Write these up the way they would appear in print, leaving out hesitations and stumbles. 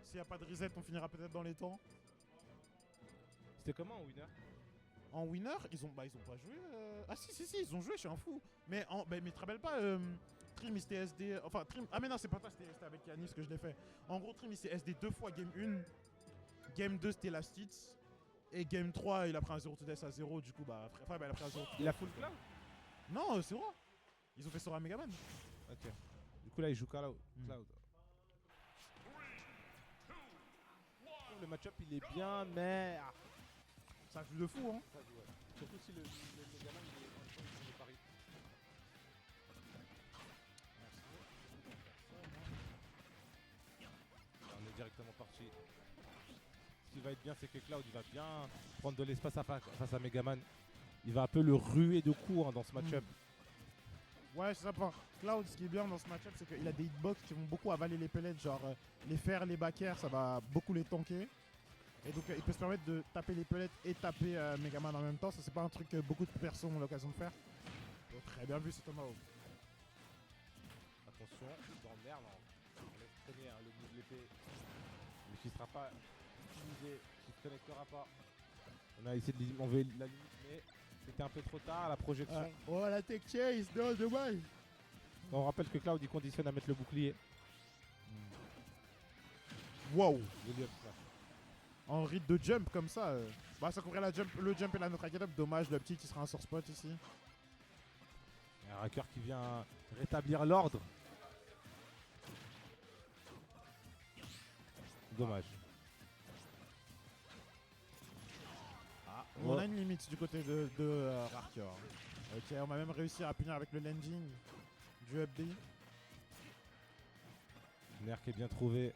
S'il n'y a pas de reset, on finira peut-être dans les temps. C'était comment en winner? En winner, ils ont pas joué. Ah si, ils ont joué, je suis un fou. Mais mais te rappelles pas, Trim il s'était SD. Enfin, Trim. Ah mais non, c'est pas toi, c'était avec Yanis que je l'ai fait. En gros, Trim il s'est SD 2 fois game 1. Game 2, c'était la Stitz. Et game 3, il a pris un 0 to death à 0. Du coup, bah, il a pris un 0 to Il a full cloud? Non, c'est vrai. Ils ont fait Sora Megaman. Ok. Du coup là il joue cloud. Le match-up il est bien mais... Ça joue de fou, hein. Ça joue, ouais. Surtout si le Megaman il est pari. On est directement parti. Ce qui va être bien, c'est que Cloud il va bien prendre de l'espace face à Megaman. Il va un peu le ruer de coups dans ce match-up. Ouais, c'est ça. Cloud, ce qui est bien dans ce match-up, c'est qu'il a des hitbox qui vont beaucoup avaler les pellets. Genre les fers, les back air, ça va beaucoup les tanker. Et donc il peut se permettre de taper les pellets et taper Megaman en même temps. Ça, c'est pas un truc que beaucoup de personnes ont l'occasion de faire. Donc, très bien vu, c'est Tomahawk. Attention, dans merde, on laisse traîner le bout de l'épée. Mais qui sera pas utilisé, qui ne se connectera pas. On a essayé de enlever la limite, mais c'était un peu trop tard, la projection. Oh, la tech chase, non, dommage. On rappelle que Cloud il conditionne à mettre le bouclier. Wow. William Flash. En rythme de jump comme ça, bah ça couvrait le jump et la notre get up. Dommage, le petit il sera un source spot ici. Un hacker qui vient rétablir l'ordre. Dommage. On a une limite du côté de Rarker. Ok, on va même réussir à punir avec le landing du up B. Nerf qui est bien trouvé.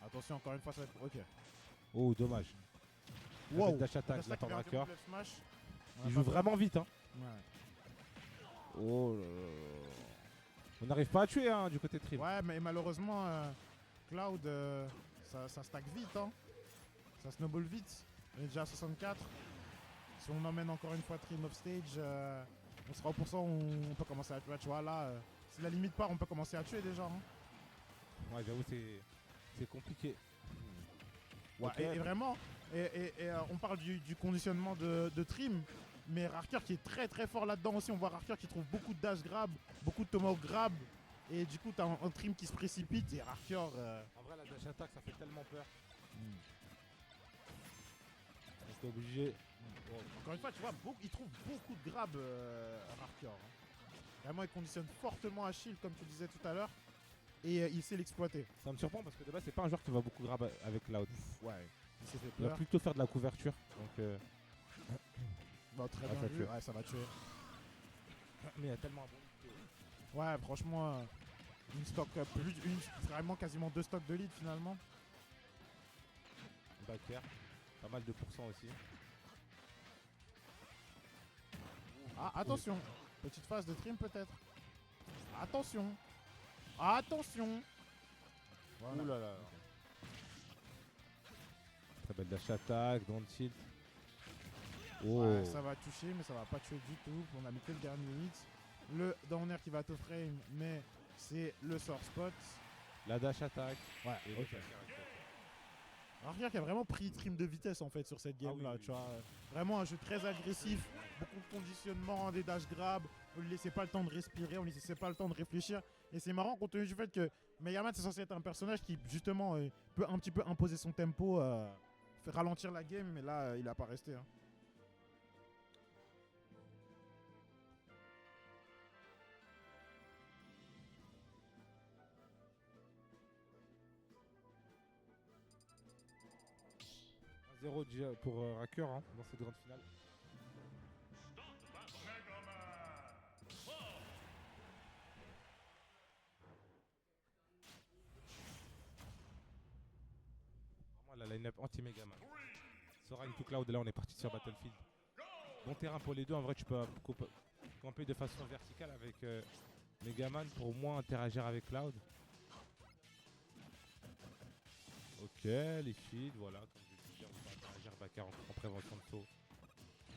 Attention, encore une fois, ça va être... Ok. Oh, dommage. Wow. Dash attack de la part de Rarker. Il joue vraiment vite. Hein. Ouais. Oh là là. On n'arrive pas à tuer du côté de Trim. Ouais, mais malheureusement, Cloud, ça stack vite. Hein. Ça snowball vite. On est déjà à 64. Si on emmène encore une fois Trim offstage, on sera au pourcent, on peut commencer à tuer. Tu vois, là, si la limite part, on peut commencer à tuer déjà. Hein. Ouais, j'avoue, c'est compliqué. Ouais, Okay. et vraiment, on parle du conditionnement de Trim, mais Rarker qui est très très fort là-dedans aussi. On voit Rarker qui trouve beaucoup de dash grab, beaucoup de tomahawk grab, et du coup, t'as un Trim qui se précipite et Rarker. En vrai, la dash attack, ça fait tellement peur. On est obligé. Encore une fois, tu vois, il trouve beaucoup de grab, Rarker. Hein. Vraiment, il conditionne fortement à shield, comme tu disais tout à l'heure, et il sait l'exploiter. Ça me surprend parce que de base, c'est pas un joueur qui va beaucoup grab avec Cloud. Ouais, il va plutôt faire de la couverture. Donc, bon, très bien vu. Ouais, ça va tuer. Mais il y a tellement un bon. Ouais, franchement, une stock vraiment quasiment 2 stocks de lead finalement. Backer, pas mal de pourcents aussi. Ah, attention. Petite phase de Trim peut-être. Attention. Attention. Voilà. Ouh là là. Très belle dash attack, dans le tilt. Oh. Ouais, ça va toucher, mais ça va pas tuer du tout. On a mis que le dernier hit. Le downer qui va te frame, mais c'est le sort spot. La dash attack. Ouais, ok. Rarker qui a vraiment pris Trim de vitesse en fait sur cette game là, tu vois. Vraiment un jeu très agressif, beaucoup de conditionnement, des dash grab, on lui laissait pas le temps de respirer, on lui laissait pas le temps de réfléchir. Et c'est marrant compte tenu du fait que Megaman c'est censé être un personnage qui justement peut un petit peu imposer son tempo, faire ralentir la game, mais là il a pas resté. Hein. Zéro pour Rarker dans cette grande finale. Vraiment la line-up anti-Megaman. Sora into Cloud, là on est parti sur Battlefield. Bon terrain pour les deux, en vrai tu peux camper de façon verticale avec Megaman pour au moins interagir avec Cloud. Ok, les shields, voilà, comme je disais, on peut interagir Backer en prévention de saut.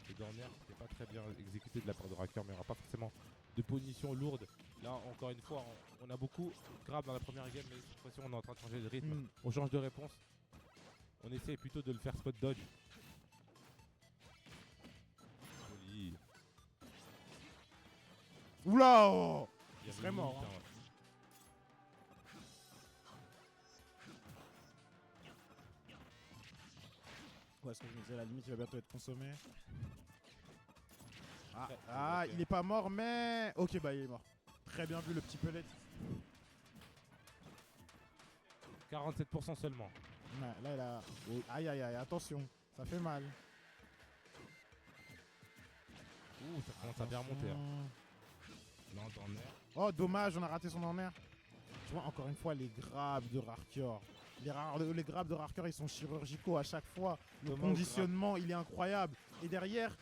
Le dernier, c'était pas très bien exécuté de la part de Rarker, mais il n'y aura pas forcément de punition lourde Là, encore une fois, on a beaucoup grab dans la première game, mais cette fois-ci, on est en train de changer de rythme. Mm. On change de réponse. On essaye plutôt de le faire spot dodge. Joli. Oula oh Il y Il avait serait une mort, limite, hein. ouais. Ouais, ce que je me disais, la limite, il va bientôt être consommé. Ah, Ouais, ah, ok. il est pas mort, mais... Ok, bah il est mort. Très bien vu, le petit pellet. 47% seulement. Ouais, là, il a... Aïe, aïe, aïe, attention. Ça fait mal. Ouh, ça commence à bien remonter. Hein. Attention. Là, on est en air. Oh, dommage, on a raté son en-air. Tu vois, encore une fois, les grabs de Rarkyor. Les grabs de Rarkyor, ils sont chirurgicaux à chaque fois. Le Comment conditionnement, il est incroyable. Et derrière,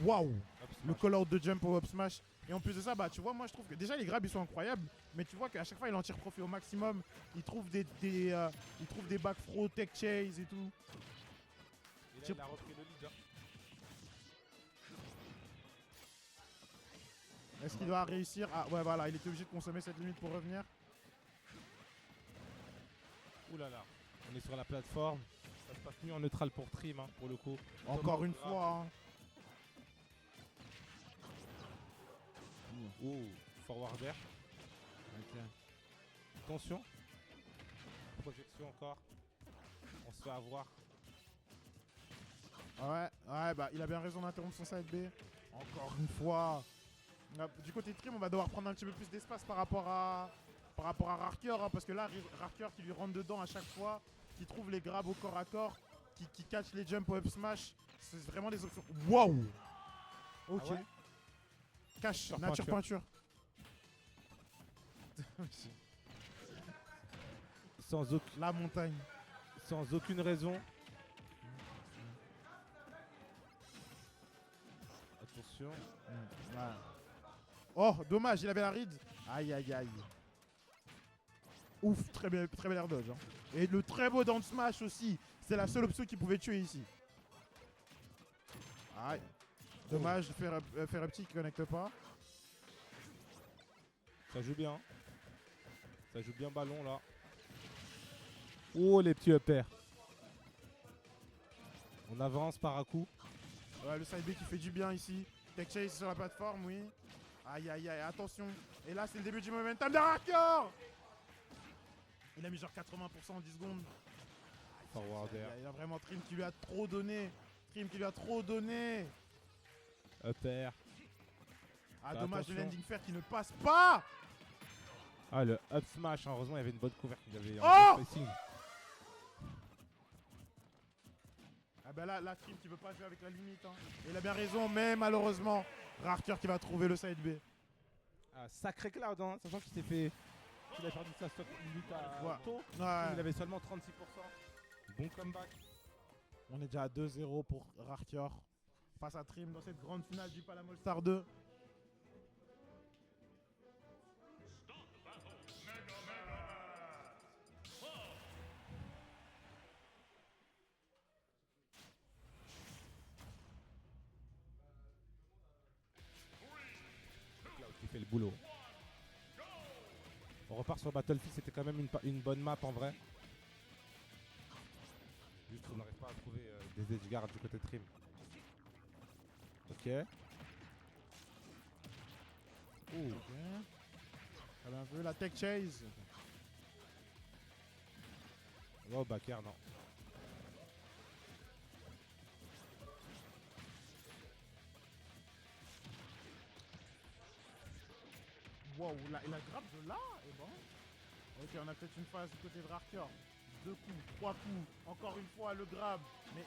waouh, Hop, le smash. call-out de jump au up smash. Et en plus de ça, bah, tu vois, moi, je trouve que déjà, les grabs, ils sont incroyables. Mais tu vois qu'à chaque fois, il en tire profit au maximum. Il trouve il trouve des back throw, tech chase et tout. Et là, il a repris le lead. Hein. Est-ce qu'il doit réussir? Ah, ouais, voilà, il était obligé de consommer cette limite pour revenir. Ouh là là. On est sur la plateforme. Ça se passe mieux en neutral pour Trim, hein, pour le coup. Encore une grave. fois, hein. Ouh, forward air. Ok. Attention. Projection encore. On se fait avoir. Ouais, ouais, bah il a bien raison d'interrompre son side B. Encore une fois. Du côté de Trim, on va devoir prendre un petit peu plus d'espace par rapport à Rarkyor, hein, parce que là, Rarkyor qui lui rentre dedans à chaque fois, qui trouve les grabs au corps à corps, qui catch les jumps au up smash, c'est vraiment des options. Waouh. Ok. Ah ouais Cash, Sur nature peinture. peinture. La montagne. Sans aucune raison. Attention. Ouais. Oh, dommage, il avait la ride. Aïe, aïe, aïe. Ouf, très bel air dodge. Hein. Et le très beau down smash aussi. C'est la seule option qui pouvait tuer ici. Aïe. Dommage, faire un petit qui connecte pas. Ça joue bien. Ça joue bien ballon là. Oh les petits up air. On avance par à coup. Ouais, le side B qui fait du bien ici. Tech chase sur la plateforme, oui. Aïe, aïe, aïe, attention. Et là, c'est le début du momentum de Rarkyor. Il a mis genre 80% en 10 secondes. Forward air. Il a vraiment Trim qui lui a trop donné. Trim qui lui a trop donné. Up air. Ah, Fais dommage, le attention. landing fair qui ne passe pas. Ah le up smash, hein. Heureusement il y avait une bonne couverture. Il y avait Oh un bon spacing. Ah bah là, Trim qui veut pas jouer avec la limite. Hein. Et il a bien raison, mais malheureusement, Rarkyor qui va trouver le side B. Ah, sacré Cloud, hein. Sachant qu'il s'est fait. Il a perdu sa stock limite à Ouais. tôt. Ouais. Il avait seulement 36%. Bon comeback. On est déjà à 2-0 pour Rarkyor face à Trim dans cette grande finale du Palam All Star 2. Cloud qui fait le boulot. On repart sur Battlefield, c'était quand même une bonne map en vrai. Juste on n'arrive pas à trouver des edge guards du côté de Trim. Ok. Ouh. Ok. Elle a un peu la tech chase. Oh backer non. Wow, il a grab de là. Et bon. Ok, on a peut-être une phase du côté de Rarkyor. 2 coups, 3 coups. Encore une fois, le grab. Mais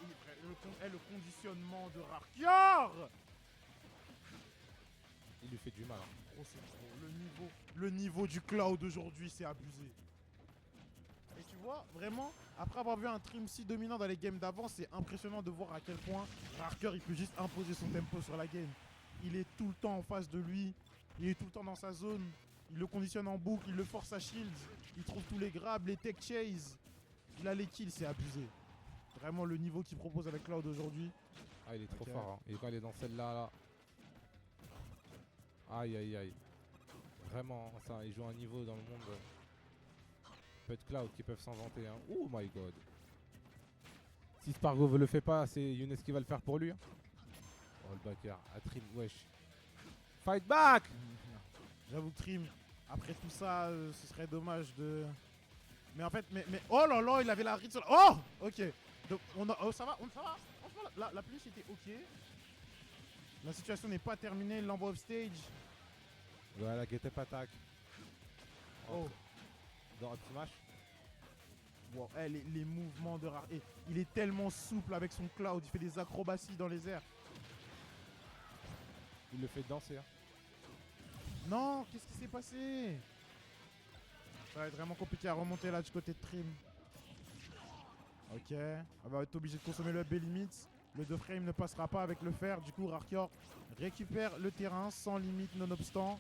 le conditionnement de Rarkyor. Il lui fait du mal. Hein. Oh, c'est trop. Le niveau du cloud aujourd'hui, c'est abusé. Et tu vois, vraiment, après avoir vu un Trim si dominant dans les games d'avant, c'est impressionnant de voir à quel point Rarkyor, il peut juste imposer son tempo sur la game. Il est tout le temps en face de lui. Il est tout le temps dans sa zone. Il le conditionne en boucle, il le force à shield. Il trouve tous les grabs, les tech chase. Il a les kills, c'est abusé. Vraiment le niveau qu'il propose avec Cloud aujourd'hui. Ah il est trop Ok. fort. Hein. Et quand il est dans celle-là, là. Aïe aïe aïe. Vraiment, ça, ils jouent un niveau dans le monde. Peu de cloud qui peuvent s'en vanter. Hein. Oh my god. Si Spargo ne le fait pas, c'est Younes qui va le faire pour lui. Hein. Oh le backer. Atrim, wesh. Fight back. J'avoue que Trim, après tout ça, ce serait dommage de... Mais en fait, mais oh là là, il avait la ride sur la... Oh. Ok. Donc, oh, ça va, ça va. Franchement, la pluie était ok. La situation n'est pas terminée, il l'envoie off stage. Voilà, get up attack. Oh. Dans un petit match. Wow, les mouvements de Rare. Il est tellement souple avec son cloud, il fait des acrobaties dans les airs. Il le fait danser. Hein. Non, qu'est-ce qui s'est passé? Ça va être vraiment compliqué à remonter là du côté de Trim. Ok, on va être obligé de consommer le B-Limit. Le 2 frame ne passera pas avec le fer. Du coup, Rarkyor récupère le terrain sans limite nonobstant.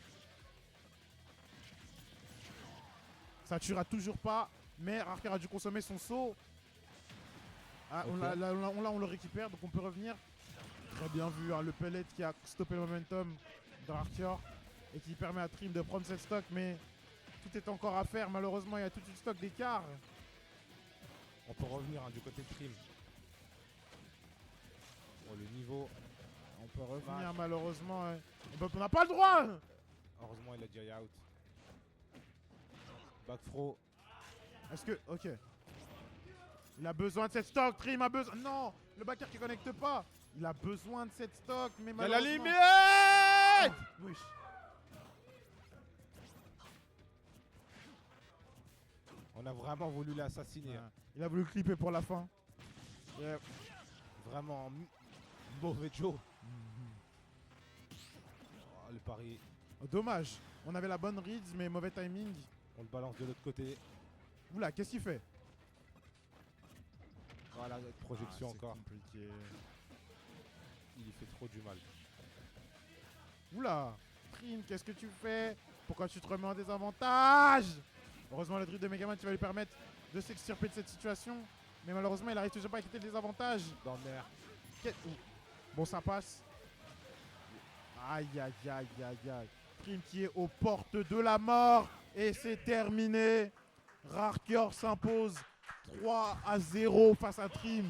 Ça tuera toujours pas. Mais Rarkyor a dû consommer son saut. Ah, Okay. on le récupère, donc on peut revenir. Très bien vu, hein, le pellet qui a stoppé le momentum de Rarkyor et qui permet à Trim de prendre cette stock. Mais tout est encore à faire. Malheureusement, il y a toute une stock d'écart. On peut revenir hein, du côté de Trim. Oh, le niveau. On peut revenir malheureusement. On n'a pas le droit. Heureusement, il a déjà out. Back throw. Est-ce que... Ok. Il a besoin de cette stock. Trim a besoin... Non. Le backer qui connecte pas. Il a besoin de cette stock. Mais Il a la malheureusement... limite. Oh, oui. On a vraiment voulu l'assassiner. Ouais. Il a voulu clipper pour la fin. Yeah. Vraiment mauvais Joe. Oh, le pari. Oh, dommage. On avait la bonne read, mais mauvais timing. On le balance de l'autre côté. Oula, qu'est-ce qu'il fait? Voilà, projection encore. Compliqué. Il lui fait trop du mal. Oula. Trim, qu'est-ce que tu fais? Pourquoi tu te remets en désavantage? Heureusement, le drip de Megaman qui va lui permettre de s'extirper de cette situation. Mais malheureusement, il arrive toujours pas à quitter le désavantage. Dans le nerf. Bon, ça passe. Aïe, aïe, aïe, aïe, aïe. Trim qui est aux portes de la mort. Et c'est terminé. Rarkyor s'impose 3-0 face à Trim.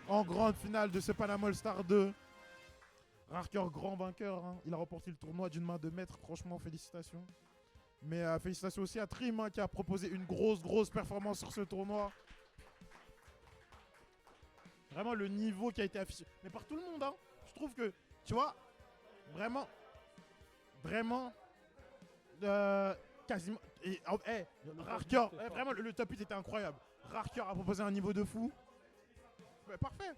En grande finale de ce Panama All Star 2. Rarkyor, grand vainqueur. Hein. Il a remporté le tournoi d'une main de maître. Franchement, félicitations. Mais félicitations aussi à Trim hein, qui a proposé une grosse performance sur ce tournoi. Vraiment le niveau qui a été affiché. Mais par tout le monde, hein. Je trouve que, tu vois, vraiment, quasiment. Rarkyor, vraiment le top 8 était incroyable. Rarkyor a proposé un niveau de fou. Ouais, parfait.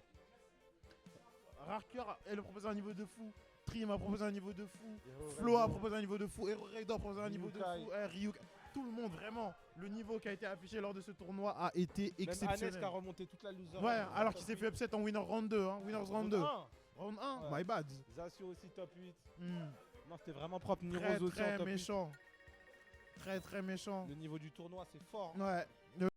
Rarkyor a proposé un niveau de fou. Trim a proposé un niveau de fou. Flo a proposé un niveau de fou. Hero Raidor a proposé un niveau de fou. Ryuk. Tout le monde, vraiment, le niveau qui a été affiché lors de ce tournoi a été exceptionnel. Même Hannes qui a remonté toute la loser. Ouais, alors qu'il s'est fait upset en winner round 2. Hein. Winners round 2. Round 1, ouais. My bad. Zasio aussi top 8. Mm. Non, c'était vraiment propre. Niroz Très aussi en top 8. méchant. Très méchant. Le niveau du tournoi, c'est fort. Ouais.